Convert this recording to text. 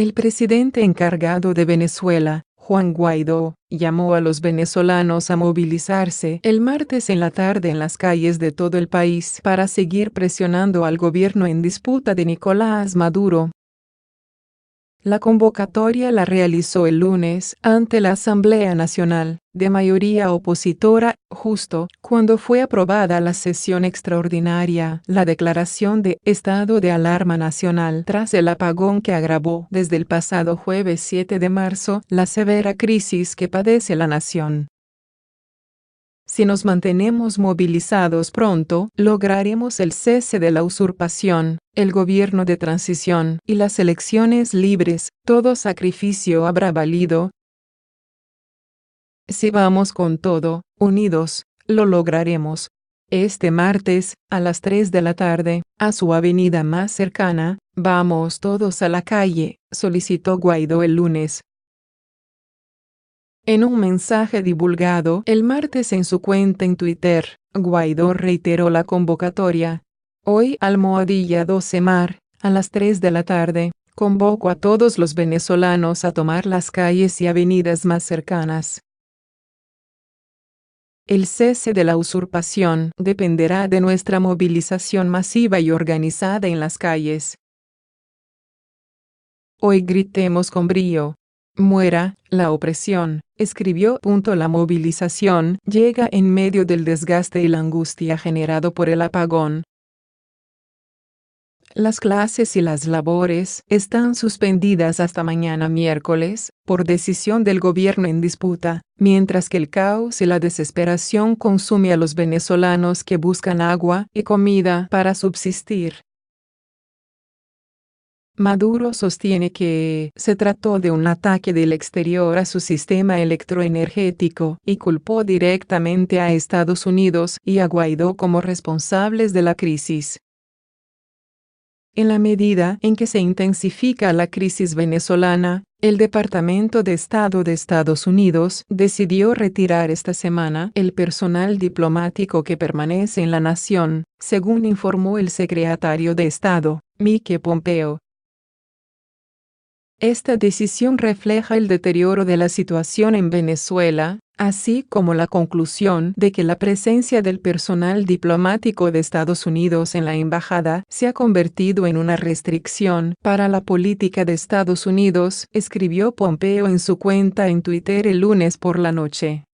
El presidente encargado de Venezuela, Juan Guaidó, llamó a los venezolanos a movilizarse el martes en la tarde en las calles de todo el país para seguir presionando al gobierno en disputa de Nicolás Maduro. La convocatoria la realizó el lunes ante la Asamblea Nacional, de mayoría opositora, justo cuando fue aprobada la sesión extraordinaria, la declaración de estado de alarma nacional tras el apagón que agravó desde el pasado jueves 7 de marzo la severa crisis que padece la nación. Si nos mantenemos movilizados pronto, lograremos el cese de la usurpación, el gobierno de transición y las elecciones libres. Todo sacrificio habrá valido. Si vamos con todo, unidos, lo lograremos. Este martes, a las 3 de la tarde, a su avenida más cercana, vamos todos a la calle, solicitó Guaidó el lunes. En un mensaje divulgado el martes en su cuenta en Twitter, Guaidó reiteró la convocatoria. Hoy, _12 mar, a las 3 de la tarde, convoco a todos los venezolanos a tomar las calles y avenidas más cercanas. El cese de la usurpación dependerá de nuestra movilización masiva y organizada en las calles. Hoy gritemos con brío. Muera la opresión, escribió. La movilización llega en medio del desgaste y la angustia generado por el apagón. Las clases y las labores están suspendidas hasta mañana miércoles, por decisión del gobierno en disputa, mientras que el caos y la desesperación consume a los venezolanos que buscan agua y comida para subsistir. Maduro sostiene que se trató de un ataque del exterior a su sistema electroenergético y culpó directamente a Estados Unidos y a Guaidó como responsables de la crisis. En la medida en que se intensifica la crisis venezolana, el Departamento de Estado de Estados Unidos decidió retirar esta semana el personal diplomático que permanece en la nación, según informó el secretario de Estado, Mike Pompeo. Esta decisión refleja el deterioro de la situación en Venezuela, así como la conclusión de que la presencia del personal diplomático de Estados Unidos en la embajada se ha convertido en una restricción para la política de Estados Unidos, escribió Pompeo en su cuenta en Twitter el lunes por la noche.